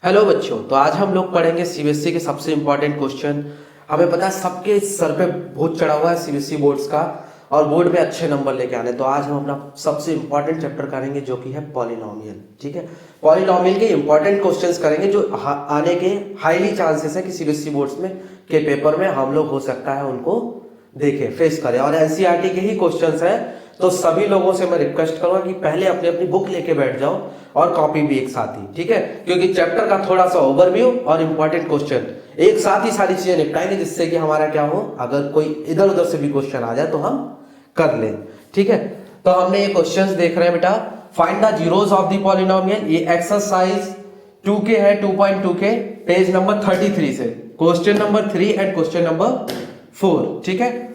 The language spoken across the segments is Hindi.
हेलो बच्चों, तो आज हम लोग पढ़ेंगे सीबीएसई के सबसे इम्पोर्टेंट क्वेश्चन। हमें पता है सबके सर पे भूत चढ़ा हुआ है सीबीएसई बोर्ड्स का, और बोर्ड में अच्छे नंबर लेके आने। तो आज हम अपना सबसे इम्पोर्टेंट चैप्टर करेंगे जो कि है पॉलिनोमियल। ठीक है, पॉलिनोमियल के इम्पोर्टेंट क्वेश्चंस करेंगे जो आने के हाईली चांसेस है कि सीबीएसई बोर्ड्स में के पेपर में हम लोग हो सकता है उनको देखें, फेस करें। और एनसीईआरटी के ही क्वेश्चंस हैं, तो सभी लोगों से मैं रिक्वेस्ट करूंगा कि पहले अपनी अपनी बुक लेके बैठ जाओ और कॉपी भी एक साथ ही। ठीक है, क्योंकि चैप्टर का थोड़ा सा ओवरव्यू और इंपॉर्टेंट क्वेश्चन एक साथ ही सारी चीजें निपटाएंगे, जिससे कि हमारा क्या हो, अगर कोई इधर उधर से भी क्वेश्चन आ जाए तो हम कर लें। ठीक है, तो हमने ये क्वेश्चंस देख रहे हैं बेटा। Find the zeros of the polynomial. ये एक्सरसाइज 2 है, 2.2 के पेज नंबर 33 से question number 3 and question number 4। ठीक है,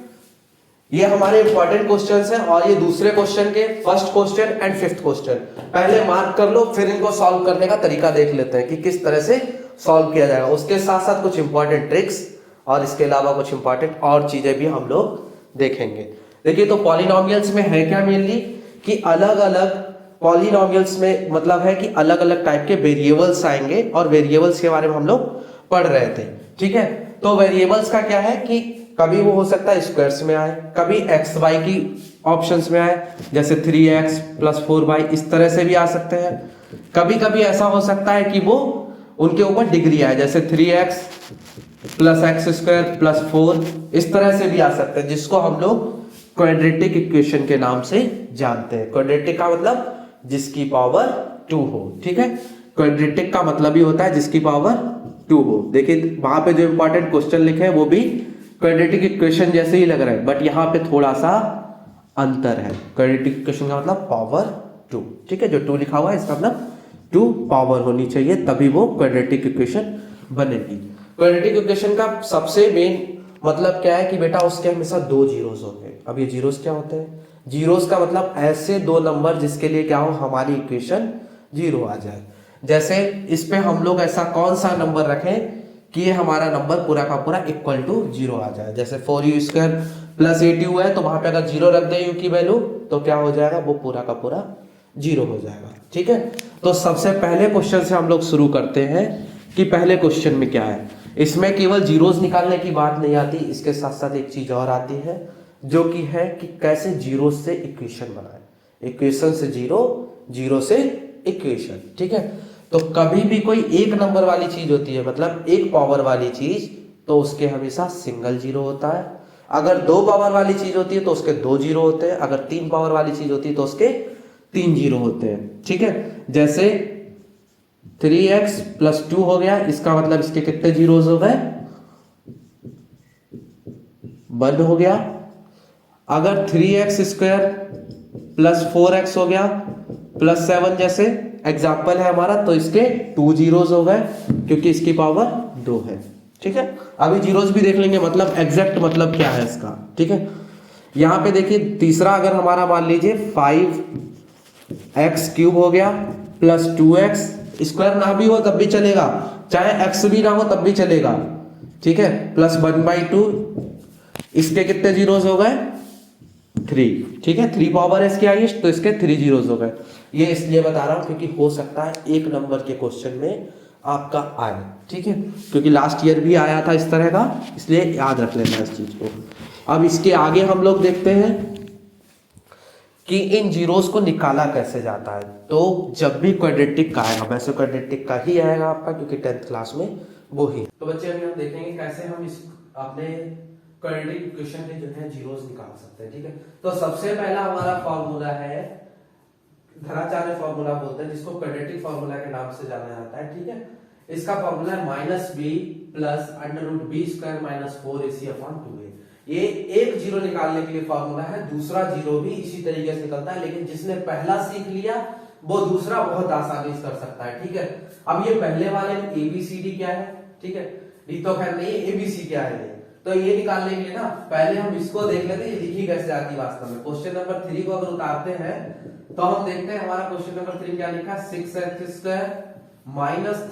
ये हमारे इंपॉर्टेंट क्वेश्चंस हैं, और ये दूसरे क्वेश्चन के first question and fifth question पहले मार्क कर लो, फिर इनको सॉल्व करने का तरीका देख लेते हैं कि किस तरह से सॉल्व किया जाएगा। उसके साथ साथ कुछ इंपॉर्टेंट ट्रिक्स और इसके अलावा कुछ इंपॉर्टेंट और चीजें भी हम लोग देखेंगे। देखिए, तो पॉलिनोमियल्स में है क्या मेनली कि अलग अलग पॉलिनोमियल्स में मतलब है कि अलग अलग टाइप के वेरिएबल्स आएंगे, और वेरिएबल्स के बारे में हम लोग पढ़ रहे थे। ठीक है, तो वेरिएबल्स का क्या है कि कभी वो हो सकता है स्क्वायर्स में आए, कभी एक्स वाई की ऑप्शंस में आए, जैसे 3x + 4y, इस तरह से भी आ सकते हैं। कभी कभी ऐसा हो सकता है कि वो उनके ऊपर डिग्री आए, जैसे 3x + x² + 4, इस तरह से भी आ सकते हैं, जिसको हम लोग क्वाड्रेटिक इक्वेशन के नाम से जानते हैं। क्वाड्रेटिक का मतलब जिसकी पावर 2 हो। ठीक है, क्वाड्रेटिक का मतलब ही होता है जिसकी पावर 2 हो। देखिए, वहां पे जो इंपॉर्टेंट क्वेश्चन लिखे हैं वो भी क्वाड्रेटिक इक्वेशन जैसे ही लग रहा है, बट यहाँ पे थोड़ा सा अंतर है। क्वाड्रेटिक इक्वेशन का मतलब पावर 2। ठीक है, जो 2 लिखा हुआ है इसका मतलब 2 पावर होनी चाहिए, तभी वो क्वाड्रेटिक इक्वेशन बनेगी। क्वाड्रेटिक इक्वेशन का सबसे मेन मतलब क्या है कि बेटा उसके हमेशा 2 जीरोस होते हैं। अब ये जीरोस क्या होते हैं? जीरोस का मतलब ऐसे 2 नंबर जिसके लिए क्या हो, हमारी इक्वेशन 0 आ जाए। जैसे इस पे हम लोग ऐसा कौन सा नंबर रखें कि ये हमारा नंबर पूरा का पूरा इक्वल टू 0 आ जाए। जैसे 4u² + 8u है, तो वहां पे अगर 0 रख दे u की वैल्यू, तो क्या हो जाएगा, वो पूरा का पूरा 0 हो जाएगा। ठीक है, तो सबसे पहले क्वेश्चन से हम लोग शुरू करते हैं कि पहले क्वेश्चन में क्या है। इसमें केवल जीरोस निकालने की बात नहीं आती, इसके साथ साथ एक चीज और आती है, जो कि है कि कैसे जीरो से इक्वेशन बनाए। इक्वेशन से जीरो, जीरो से इक्वेशन। ठीक है, तो कभी भी कोई एक नंबर वाली चीज होती है, मतलब एक पावर वाली चीज, तो उसके हमेशा सिंगल जीरो होता है। अगर 2 पावर वाली चीज होती है तो उसके 2 जीरो होते हैं। अगर 3 पावर वाली चीज होती है तो उसके 3 जीरो होते हैं। ठीक है, जैसे 3x + 2 हो गया, इसका मतलब इसके कितने जीरोस हो गए, 1 हो गया। अगर 3x² + 4x हो गया +7, जैसे एग्जाम्पल है हमारा, तो इसके 2 जीरोस हो गए, क्योंकि इसकी पावर 2 है। ठीक है, अभी जीरोस भी देख लेंगे, मतलब एग्जैक्ट मतलब क्या है इसका। ठीक है, यहां पे देखिए तीसरा, अगर हमारा मान लीजिए 5x³ हो गया + 2x² ना भी हो तब भी चलेगा, चाहे x भी ना हो तब भी चलेगा। ठीक है, +1/2, इसके कितने जीरोस हो गए, 3। ठीक है, 3 पावर है इसकी हाईएस्ट, तो इसके 3 जीरोस हो गए। ये इसलिए बता रहा हूं क्योंकि हो सकता है एक नंबर के क्वेश्चन में आपका आए। ठीक है, क्योंकि लास्ट ईयर भी आया था इस तरह का, इसलिए याद रख लेना इस चीज को। अब इसके आगे हम लोग देखते हैं कि इन जीरोस को निकाला कैसे जाता है। तो जब भी क्वाड्रेटिक का आएगा, वैसे क्वाड्रेटिक का ही आएगा आपका, क्योंकि 10th क्लास में वो ही। तो बच्चे अभी हम देखेंगे कैसे हम इस अपने क्वाड्रेटिक इक्वेशन में जो है जीरोस निकाल सकते हैं। ठीक है, तो सबसे पहला हमारा फॉर्मूला है, धनाचार्य फॉर्मूला बोलते हैं, जिसको क्वाड्रेटिक फॉर्मूला के नाम से जाना जाता है। ठीक है, इसका फॉर्मूला है -b + √b² - 4ac/2a। ये एक जीरो निकालने के लिए फॉर्मूला है, दूसरा जीरो भी इसी तरीके से निकलता है, लेकिन जिसने पहला सीख लिया वो दूसरा बहुत आसानी से कर सकता है। ठीक है, अब ये पहले वाले में ABCD क्या है, ठीक है, डी तो खैर नहीं, ABC क्या है, तो ये निकालने के लिए ना पहले हम इसको देख लेते हैं, ये लिखी कैसे आती है वास्तव में। क्वेश्चन नंबर 3 को अगर उतारते हैं तो हम देखते हैं हमारा क्वेश्चन नंबर 3 क्या लिखा है, 6x² -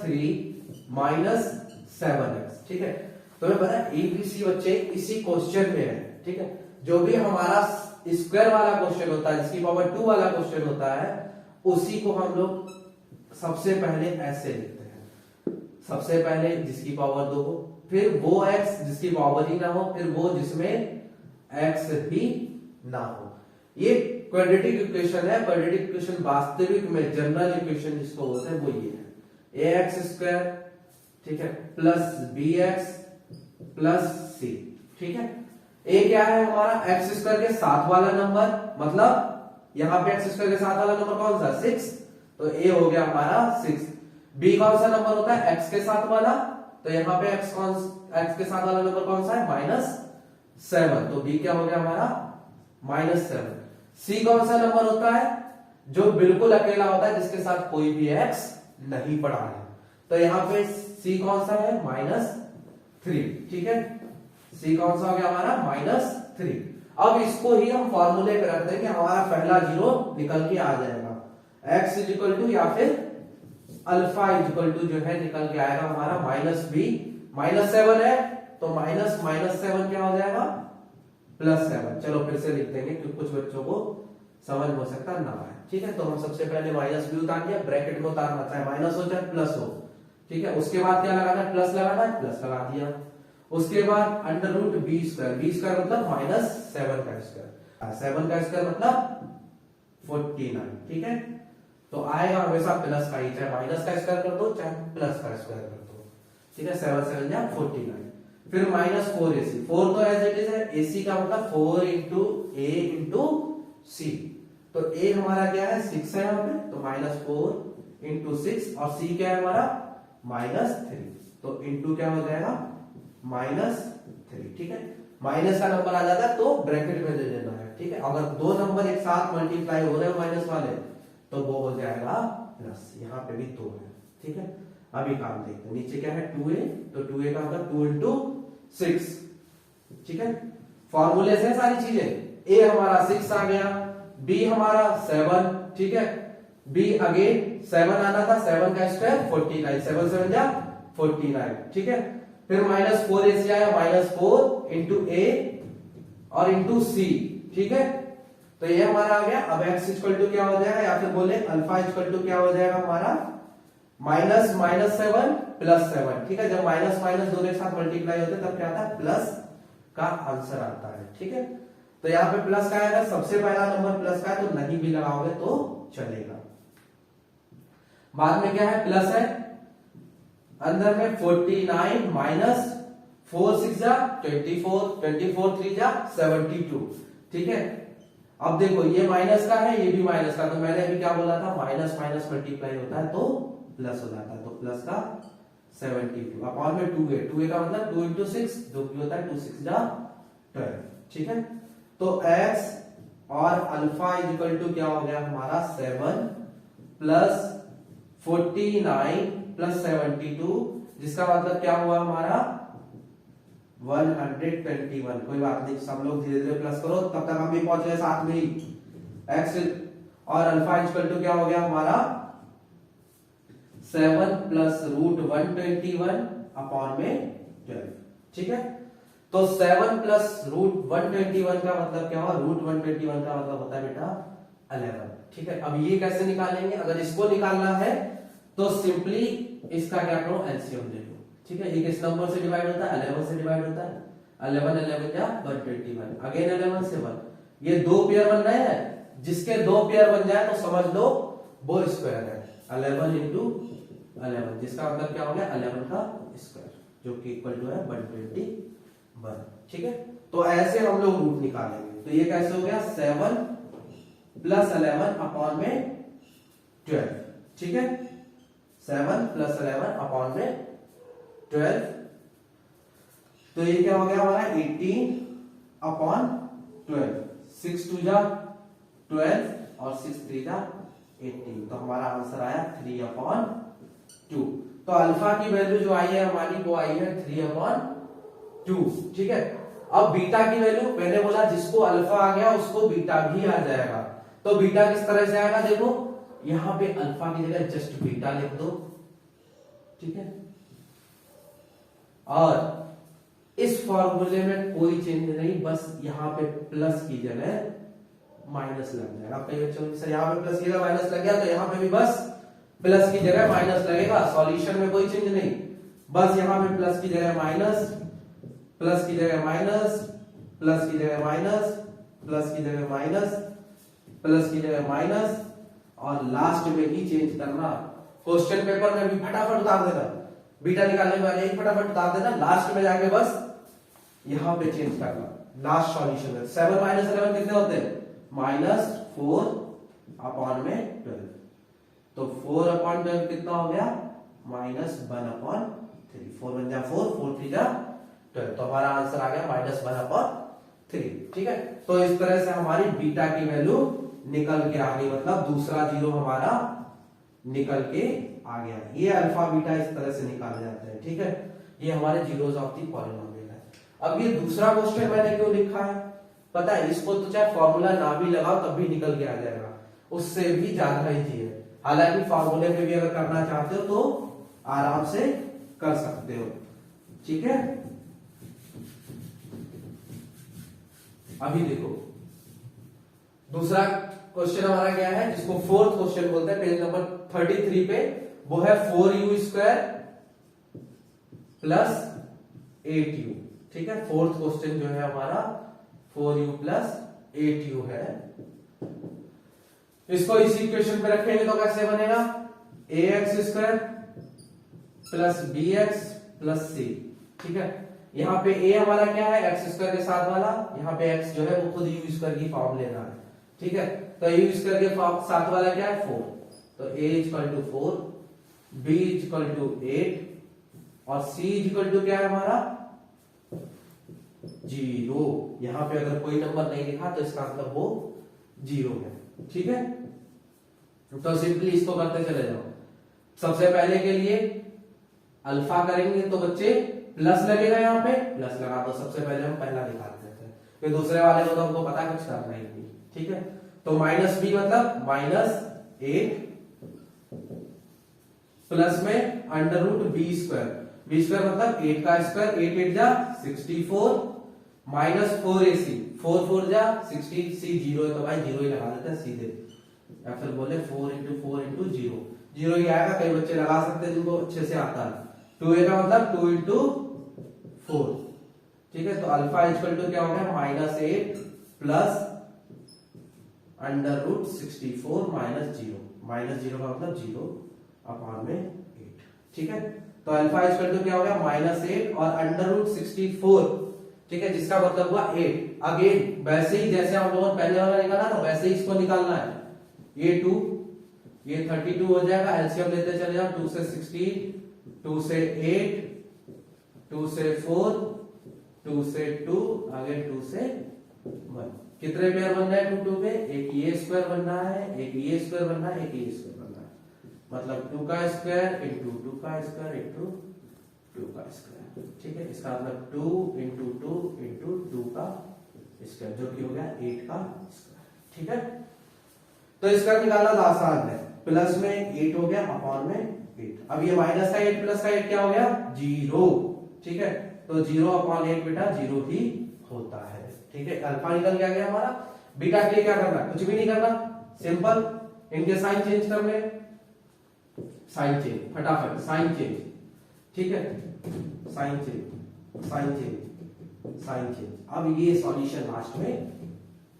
3 - 7x। ठीक है, तो मैं पता है ABC बच्चे इसी क्वेश्चन में है। ठीक है, जो भी हमारा स्क्वायर वाला क्वेश्चन होता है, जिसकी पावर 2 वाला क्वेश्चन होता है, उसी को हम लोग सबसे पहले ऐसे लिखते हैं। सबसे पहले जिसकी पावर 2 हो, फिर वो x जिसकी पावर ही ना हो, फिर वो जिसमें x ही ना हो। ये क्वाड्रेटिक इक्वेशन है। क्वाड्रेटिक इक्वेशन वास्तविक में जनरल इक्वेशन जिसको बोलते हैं वो ये है, ax स्क्वायर, ठीक है, प्लस bx प्लस c, ठीक है। a क्या है हमारा, x स्क्वायर के साथ वाला नंबर, मतलब यहाँ पे x स्क्वायर के साथ वाला नंबर कौन सा, 6, तो a हो गया हमारा 6। b कौन सा नंबर होता है, x के साथ वाला, तो यहाँ पे x के साथ वाला नंबर कौन सा है, -7, तो b क्या हो गया हमारा -7। c कौन सा नंबर होता है, जो बिल्कुल अकेला होता है, जिसके साथ कोई भी x नहीं पड़ा है, तो यहाँ पे c कौन सा है, -3, ठीक है। c कौन सा हो गया हमारा -3। अब इसको ही हम फॉर्मूले पे रख देंगे, हमारा पहला जीरो निकल के आ जाएगा, x इक्वल टू या फिर अल्फा इक्वल टू जो है निकल के आएगा हमारा -b, -7 है तो -7 क्या हो जाएगा, +7। चलो फिर से लिख देंगे क्योंकि कुछ बच्चों को समझ हो सकता ना है, ठीक है। तो हम सबसे पहले -b उतार दिया, ब्रैकेट में उतारना, चाहे माइनस हो चाहे प्लस हो, ठीक है। उसके बाद क्या लगाना है, प्लस लगाना है, प्लस लगा दिया। उसके बाद √b स्क्वायर, b स्क्वायर मतलब -7 का स्क्वायर, 7 का स्क्वायर मतलब 49, ठीक है। तो आएगा हमेशा प्लस का ही, चाहे माइनस का स्क्वायर कर दो चाहे प्लस का स्क्वायर कर दो, ठीक है। 7 7 या 49। फिर -4ac, 4 तो एज इट इज है, ac का मतलब 4 इंटू a इंटू c, तो a हमारा क्या है 6 है यहाँ पे, तो -4 इंटू 6, और c क्या है हमारा -3, तो इंटू क्या हो जाएगा -3, ठीक है। माइनस का नंबर आ जाता है तो ब्रैकेट में दे देना है, ठीक है। अगर दो नंबर एक साथ मल्टीप्लाई हो रहे हो माइनस वाले तो वो हो जाएगा प्लस, यहाँ पे भी 2 है, ठीक है। अभी काम देखते हैं, नीचे क्या है 2a, तो 2a का मतलब 2 इंटू 6, ठीक है। फॉर्मूले से सारी चीजें, a हमारा 6 आ गया, b हमारा 7, ठीक है, b अगेन 7 आना था, 7 का स्क्वायर 49, 7 7 जा 49, ठीक है। फिर -4ac आया, -4 इंटू a और इंटू c, ठीक है। तो ये हमारा आ गया। अब x इक्वल टू क्या हो जाएगा, या फिर बोले अल्फा इक्वल टू क्या हो जाएगा हमारा -7 +7, ठीक है। जब माइनस माइनस दोनों के साथ मल्टीप्लाई होते तब क्या आता है, प्लस का आंसर आता है, ठीक है। तो यहाँ पे प्लस का आएगा, सबसे पहला नंबर प्लस का है तो नहीं भी लगाओगे तो चलेगा। बाद में क्या है, प्लस है, अंदर में 49 माइनस 4 6 जा 24, 24 3 जा 72, ठीक है। अब देखो ये माइनस का है, ये भी माइनस का, तो मैंने अभी क्या बोला था, माइनस माइनस मल्टीप्लाई होता है तो प्लस हो जाता है, तो प्लस का 72 अपॉन में 2a, 2a का मतलब 2 इंटू 6, जो कि होता है 2 6 जा 12, ठीक है। तो x और अल्फा इक्वल टू क्या हो गया हमारा 7 प्लस 49 प्लस 72, जिसका मतलब क्या हुआ हमारा 121। कोई बात नहीं, सब लोग धीरे धीरे प्लस करो, तब तक हम भी पहुंच गए साथ में ही। x और अल्फा इक्वल टू क्या हो गया हमारा 7 प्लस √121 अपॉन में 12, ठीक है। तो 7 प्लस √121 का मतलब क्या हुआ, √121 का मतलब होता है बेटा 11, ठीक है। अब ये कैसे निकालेंगे, अगर इसको निकालना है तो सिंपली इसका क्या करो, एलसीएम ले लो, ठीक है। ये किस नंबर से डिवाइड होता है, 11 से डिवाइड होता है, 11 11 क्या 121, अगेन 11 से 1, ये दो पेयर बन रहे हैं, जिसके दो पेयर बन जाए तो समझ लो वो स्क्वायर है, 11 इंटू 11, जिसका मतलब क्या हो गया 11 का स्क्वायर, जो कि इक्वल टू है 121, ठीक है। तो ऐसे हम लोग रूट निकालेंगे, तो ये कैसे हो गया 7 प्लस 11 अपॉन में 12, ठीक है। 7 प्लस 11 अपॉन में 12, तो ये क्या हो गया हमारा 18 अपॉन 12, 6 2 जा 12 और 6 3 जा 18, तो हमारा आंसर आया 3/2। तो अल्फा की वैल्यू जो आई है हमारी वो आई है 3/2, ठीक है। अब बीटा की वैल्यू मैंने बोला जिसको अल्फा आ गया उसको बीटा भी आ जाएगा, तो बीटा किस तरह से आएगा, देखो यहां पे अल्फा की जगह जस्ट बीटा लिख दो, ठीक है। और इस फॉर्मूले में कोई चेंज नहीं, बस यहां पे प्लस की जगह माइनस लग जाएगा। कई बच्चों सर यहाँ पे प्लस की जगह माइनस लग गया, तो यहां पे भी बस प्लस की जगह माइनस लगेगा, सॉल्यूशन में कोई चेंज नहीं, बस यहाँ पे प्लस की जगह माइनस, प्लस की जगह माइनस, प्लस की जगह माइनस, प्लस की जगह माइनस, प्लस की जगह माइनस, और लास्ट में ही चेंज करना। क्वेश्चन पेपर में भी फटाफट उतार देना, बीटा निकालने में यही फटाफट उतार देना, लास्ट में जाके बस यहां पे चेंज करना। लास्ट सॉल्यूशन में 7 माइनस 11 कितने होते हैं? -4 अपॉन में 12, तो 4 अपॉन 12 कितना हो गया? -1 अपॉन 3, 4 बन जा 4, 4 3 जा 12, तो हमारा आंसर आ गया -1 अपॉन 3। ठीक है, तो इस तरह से हमारी बीटा की वैल्यू निकल के आ गई, मतलब दूसरा जीरो हमारा निकल के आ गया। ये अल्फा बीटा इस तरह से निकाले जाते हैं। ठीक है, ये हमारे जीरोस ऑफ द पॉलिनोमियल है। अब ये दूसरा क्वेश्चन मैंने क्यों लिखा है पता है? इसको तो चाहे फॉर्मूला ना भी लगाओ तब भी निकल के आ जाएगा, उससे भी ज्यादा इजी है। हालांकि फॉर्मूले पे भी अगर करना चाहते हो तो आराम से कर सकते हो। ठीक है, अभी देखो दूसरा क्वेश्चन हमारा क्या है, जिसको फोर्थ क्वेश्चन बोलते हैं, पेज नंबर 33 पे, वो है 4u² प्लस 8u। ठीक है, फोर्थ क्वेश्चन जो है हमारा 4u प्लस 8u है। इसको इसी इक्वेशन पे रखेंगे तो कैसे बनेगा? ax² plus bx plus c। ठीक है, यहाँ पे a हमारा क्या है? x² के साथ वाला, यहाँ पे x जो है वो खुद u² की फॉर्म ले रहा है। ठीक है, तो u² के साथ वाला क्या है? 4, तो a = 4, b = 8 और c = क्या है हमारा? 0। यहाँ पे अगर कोई नंबर नहीं लिखा तो इसका मतलब वो 0 है। ठीक है, तो सिंपली इसको करते चले जाओ। सबसे पहले के लिए अल्फा करेंगे तो बच्चे प्लस लगेगा, यहाँ पे प्लस लगा दो। सबसे पहले हम पहला निकाल देते हैं, फिर दूसरे वाले को तो हमको पता कुछ करना ही नहीं। ठीक है, तो -b मतलब -8 प्लस में √b², b² मतलब 8 का स्क्वायर, 8 8 जा 64 -4ac, 4 4 जा 60, c 0 है तो भाई 0 ही लगा देते हैं सीधे, या फिर बोले 4 × 4 × 0, 0 ही आएगा। कई बच्चे लगा सकते हैं जिनको अच्छे से आता है। 2a का मतलब 2 × 4। ठीक है, तो अल्फा = क्या हो गया? -8 प्लस √64 -0, -0 का मतलब 0 अपॉन में 8। ठीक है, तो अल्फा = क्या हो गया? -8 और √64। ठीक है, जिसका मतलब हुआ 8। अगेन वैसे ही जैसे हम लोगों ने पहले वाला निकाला ना, वैसे ही इसको निकालना है। ये 2, ये 32 हो जाएगा, एलसीएम लेते चले जाओ। 2 से 16, 2 से 8, 2 से 4, 2 से 2, अगेन 2 से 1। कितने पेयर बन रहे हैं 2 2 पे? एक ये स्क्वायर बन रहा है, एक ये स्क्वायर बन रहा है, एक ये स्क्वायर बन रहा है, मतलब 2 का स्क्वायर इंटू 2 का स्क्वायर इंटू 2 का स्क्वायर। ठीक है, इसका मतलब 2 × 2 × 2 का स्क्वायर, जो कि हो गया 8 का स्क्वायर। ठीक है, तो इसका निकालना तो आसान है। प्लस में 8 हो गया अपॉन में 8। अब ये माइनस का 8 प्लस का 8 क्या हो गया? 0। ठीक है, तो 0 अपॉन 8 बेटा 0 ही होता है। ठीक है, अल्फा निकल के आ गया हमारा। बीटा के लिए क्या करना है? कुछ भी नहीं करना, सिंपल इनके साइन चेंज कर ले, साइन चेंज फटाफट, साइन चेंज। ठीक है, sign change, sign change, sign change. अब ये सॉल्यूशन लास्ट में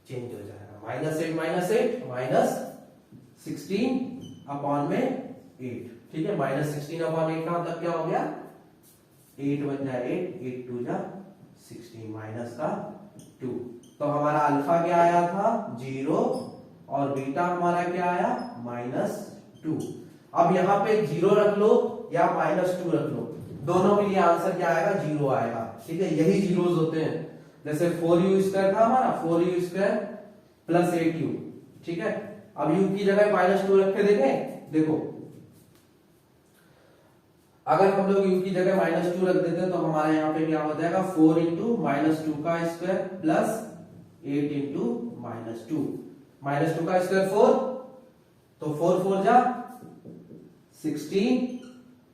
चेंज हो जाएगा। -8 -16 अपॉन में 8। ठीक है, -16 अपॉन 8 का मतलब क्या हो गया? 8 बन जाए 8, 8 2 जा 16 माइनस का 2। तो हमारा अल्फा क्या आया था? 0 और बीटा हमारा क्या आया? -2। अब यहाँ पे 0 रख लो या -2 रख लो, दोनों के लिए आंसर क्या आएगा? 0 आएगा। ठीक है, यही जीरोस होते हैं। जैसे 4u² था हमारा, 4u² प्लस 8u। ठीक है, अब u की जगह -2 रख के देखें। देखो, अगर हम लोग u की जगह -2 रख देते हैं तो हमारे यहाँ पे क्या हो जाएगा? 4 × -2 का स्क्वायर प्लस 8 × -2, -2 का स्क्वायर 4, तो 4 4 जा 16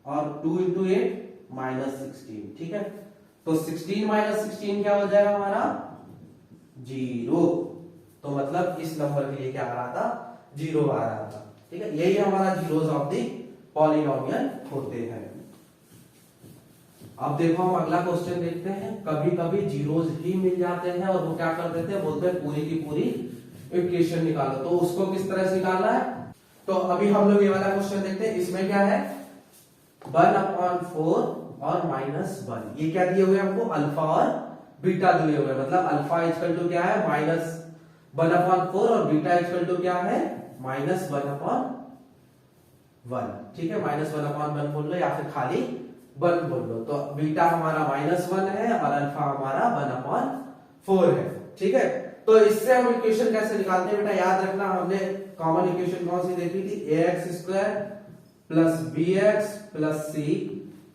और 2 × 8 -16। ठीक है, तो 16 -16 क्या हो जाएगा हमारा? 0। तो मतलब इस नंबर के लिए क्या आ रहा था? 0 आ रहा था। ठीक है, यही हमारा जीरोस ऑफ द पॉलिनोमियल होते हैं। अब देखो हम अगला क्वेश्चन देखते हैं। कभी कभी जीरोस ही मिल जाते हैं और वो क्या कर देते हैं, बोलते हैं पूरी की पूरी इक्वेशन निकालो। तो उसको किस तरह से निकालना है, तो अभी हम लोग ये वाला क्वेश्चन देखते हैं। इसमें क्या है 1/4 और -1, ये क्या दिए हुए हमको, अल्फा और बीटा दिए हुए, मतलब अल्फा इक्वल टू क्या है -1/4 और बीटा इक्वल टू क्या है -1/1। ठीक है, -1/1 बोल लो या फिर खाली 1 बोल लो। तो बीटा हमारा -1 है और अल्फा हमारा 1/4 है। ठीक है, तो इससे हम इक्वेशन कैसे निकालते हैं बेटा, याद रखना हमने कॉमन इक्वेशन कौन सी देखी थी, ax² + bx + c,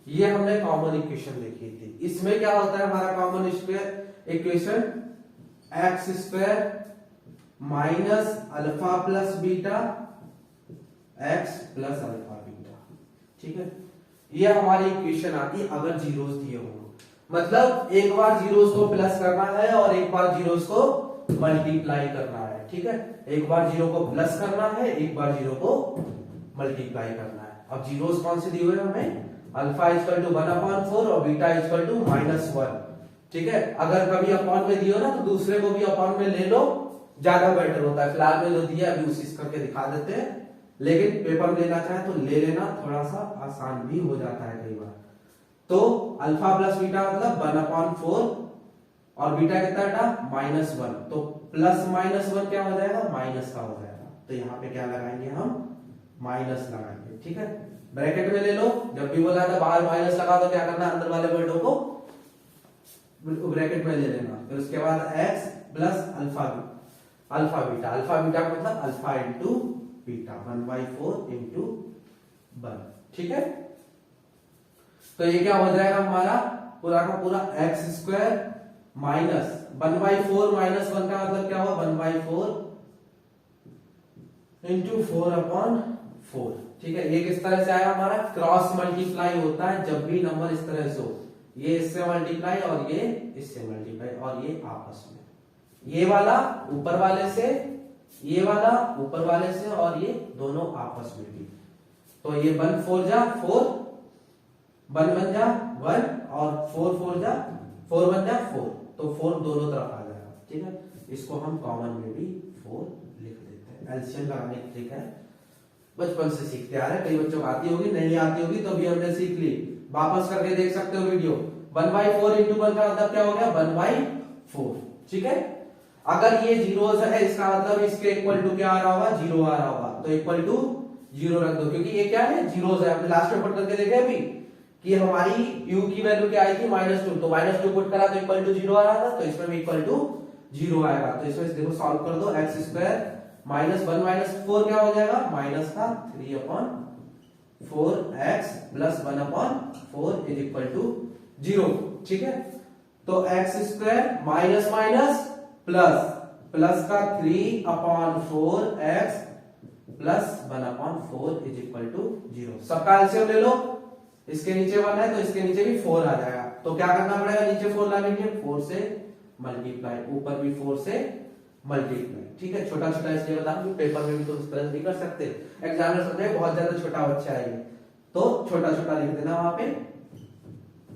ये हमने कॉमन इक्वेशन देखी थी। इसमें क्या होता है हमारा common equation, x² - alpha + beta x + alpha beta. ठीक है, ये हमारी इक्वेशन आती है अगर जीरोस दिए हो, मतलब एक बार जीरोस को प्लस करना है और एक बार जीरोस को मल्टीप्लाई करना है। ठीक है, एक बार जीरो को प्लस करना है, एक बार जीरो को मल्टीप्लाई करना है। अब जीरोस कौन से दिए हुए हमें, अल्फा इक्वल टू 1/4 और बीटा इक्वल टू -1। ठीक है, अगर कभी अपॉन में दियो ना तो दूसरे को भी अपॉन में ले लो, ज्यादा बेटर होता है। फिलहाल में जो दिया अभी उसी करके दिखा देते हैं, लेकिन पेपर में लेना चाहे तो ले लेना, थोड़ा सा आसान भी हो जाता है कई बार। तो अल्फा प्लस बीटा मतलब 1/4 और बीटा कितना बेटा -1, तो +-1 क्या हो जाएगा, माइनस का हो जाएगा। तो यहाँ पे क्या लगाएंगे हम, माइनस लगाएंगे। ठीक है, ब्रैकेट में ले लो, जब भी बोला था बाहर माइनस लगा तो क्या करना, अंदर वाले वर्डों को ब्रैकेट में ले लेना। फिर उसके बाद x + alpha beta, alpha beta मतलब अल्फा इंटू बीटा, 1/4 इंटू 1। ठीक है, तो ये क्या हो जाएगा हमारा पूरा का पूरा x² माइनस 1/4 -1 का मतलब क्या हुआ, 1/4 इंटू 4/4। ठीक है, ये किस तरह से आया हमारा, क्रॉस मल्टीप्लाई होता है जब भी नंबर इस तरह से हो, ये इससे मल्टीप्लाई और ये इससे मल्टीप्लाई और ये आपस में, ये वाला ऊपर वाले से, ये वाला ऊपर वाले से और ये दोनों आपस में भी। तो ये 1 4 जा 4, 1 1 जा 1 और 4 4 जा 4 1 जा 4, तो 4 दोनों तरफ आ जाएगा। ठीक है, इसको हम कॉमन में भी 4 लिख देते हैं। एलसीएम लगाने की ट्रिक है, बचपन से सीखते आ रहे, कई बच्चों को आती होगी, नहीं आती होगी तो भी हमने सीख ली, वापस करके देख सकते हो वीडियो। 1/4 इंटू 1 का मतलब क्या हो गया, 1/4। ठीक है, अगर ये जीरोस है इसका मतलब इसके इक्वल टू क्या आ रहा होगा, 0 आ रहा होगा, तो इक्वल टू 0 रख दो, क्योंकि ये क्या है, जीरोस है। हमने लास्ट में पुट करके देखे अभी कि हमारी u की वैल्यू क्या आई थी, -2, तो -2 पुट करा तो इक्वल टू 0 आ रहा था, तो इसमें भी इक्वल टू 0 आएगा। तो इसमें देखो सॉल्व कर दो, x² -1 - 4 क्या हो जाएगा, माइनस का 3/4x + 1/4 इज इक्वल टू 0। ठीक है, तो x² माइनस माइनस प्लस का 3/4x + 1/4 इज इक्वल टू 0। सबका एलसीएम ले लो, इसके नीचे 1 है तो इसके नीचे भी 4 आ जाएगा। तो क्या करना पड़ेगा, नीचे 4 लाने के लिए 4 से मल्टीप्लाई, ऊपर भी 4 से मल्टीप्लाई। ठीक है, छोटा छोटा इसलिए बता दूं, पेपर में भी तो इस तरह नहीं कर सकते, एग्जामिनर समझे बहुत ज्यादा छोटा बच्चा है ये, तो छोटा छोटा लिख देना वहां पे।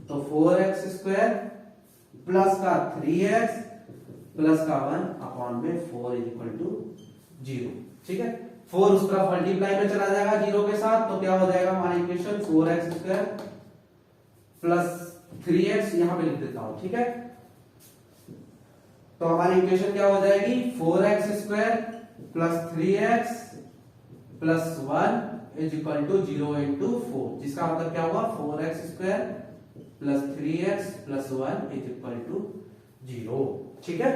तो 4x² प्लस का 3x प्लस का 1/4 इज इक्वल टू 0। ठीक है, 4 उस तरफ मल्टीप्लाई में चला जाएगा 0 के साथ, तो क्या हो जाएगा हमारी इक्वेशन, 4x² प्लस 3x, यहां पे लिख देता हूं। ठीक है, तो हमारी इक्वेशन क्या हो जाएगी, 4x² plus 3x plus 1 is equal to 0 into 4, जिसका मतलब क्या होगा, 4x² plus 3x plus 1 is equal to 0। ठीक है,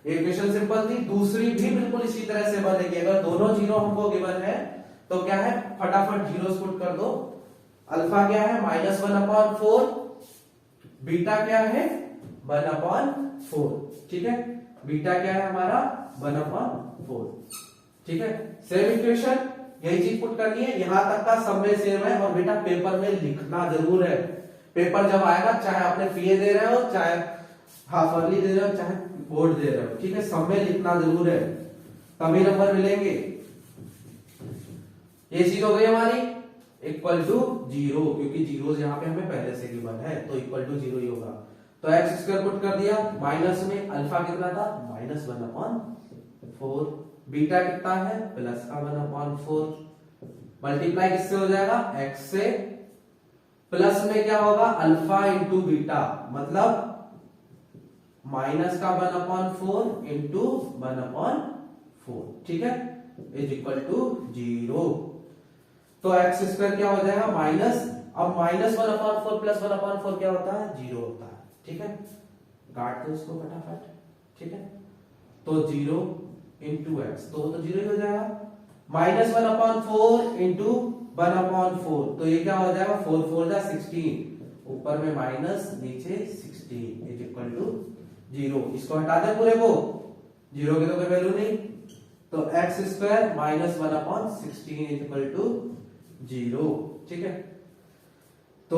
इक्वेशन सिंपल थी। दूसरी भी बिल्कुल इसी तरह से बनेगी, अगर दोनों जीरो हमको गिवन है तो क्या है, फटाफट जीरोस पुट कर दो। अल्फा क्या है, -1/4, बीटा क्या है 1/4। ठीक है, बीटा क्या है हमारा 1/4। ठीक है, सेम इक्वेशन, यही चीज पुट करनी है, यहां तक का सब में सेम है। और बेटा पेपर में लिखना जरूर है, पेपर जब आएगा चाहे आपने पीए दे रहे हो, चाहे हाफ अर्ली दे रहे हो, चाहे बोर्ड दे रहे हो, ठीक है, सब में लिखना जरूर है, तभी नंबर मिलेंगे। ये चीज हो गई हमारी। इक्वल टू 0, क्योंकि जीरो यहाँ पे हमें पहले से गिवन है, तो इक्वल टू 0 ही होगा। तो एक्स स्क्वायर पुट कर दिया, माइनस में अल्फा कितना था, -1/4, बीटा कितना है, प्लस का 1/4, मल्टीप्लाई किससे हो जाएगा, एक्स से, प्लस में क्या होगा, अल्फा इंटू बीटा, मतलब माइनस का 1/4 इंटू 1/4, ठीक है, इज इक्वल टू 0। तो एक्स स्क्वायर क्या हो जाएगा माइनस, अब -1/4 प्लस 1/4 क्या होता है, 0 होता है, ठीक है, काट दो इसको फटाफट, ठीक है। तो 0 इंटू एक्स, तो 0 ही हो जाएगा, -1/4 इंटू 1/4, तो ये क्या हो जाएगा, 4 4 जा 16, ऊपर में माइनस, नीचे 16 इज इक्वल टू 0। इसको हटा दें पूरे को, 0 की तो कोई वैल्यू नहीं, तो x square -1/16 is equal to 0, ठीक है। तो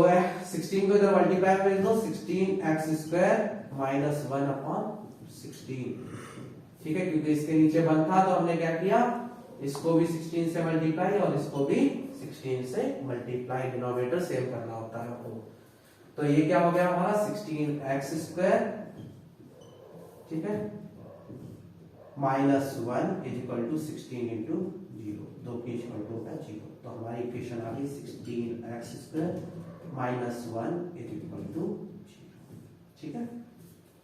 16 को इधर मल्टीप्लाई कर दो, 16x स्क्वायर -1/16, ठीक है, क्योंकि इसके नीचे 1 था तो हमने क्या किया, इसको भी 16 से मल्टीप्लाई और इसको भी 16 से मल्टीप्लाई, डिनोमिनेटर सेम करना होता है आपको। तो ये क्या हो गया हमारा 16x स्क्वायर, ठीक है, -1 इज इक्वल टू 16 इंटू 0, 2 की इक्वल टू होगा 0। तो हमारी इक्वेशन आ गई 16x square -1 is equal to 0, ठीक है,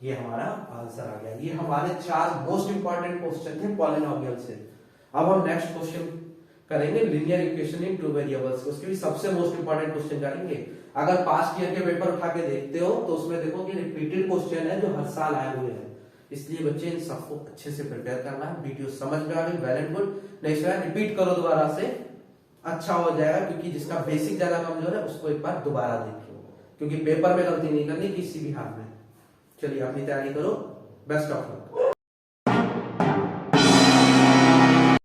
ये हमारा आंसर आ गया। ये हमारे 4 मोस्ट इंपॉर्टेंट क्वेश्चन थे पॉलिनोमियल से। अब हम नेक्स्ट क्वेश्चन करेंगे लीनियर इक्वेशन इन 2 वेरिएबल्स, उसके भी सबसे मोस्ट इंपॉर्टेंट क्वेश्चन करेंगे। अगर पास्ट ईयर के पेपर उठा के देखते हो तो उसमें देखो कि रिपीटेड क्वेश्चन है जो हर साल आए हुए हैं, इसलिए बच्चे इन सबको अच्छे से प्रिपेयर करना है। वीडियो समझ में आ गई, well and good, next bar repeat करो दोबारा से, अच्छा हो जाएगा, क्योंकि जिसका बेसिक ज्यादा कमजोर है उसको एक बार दोबारा देख लो, क्योंकि पेपर में गलती नहीं करनी किसी भी हाल में। चलिए अपनी तैयारी करो, बेस्ट ऑफ लक।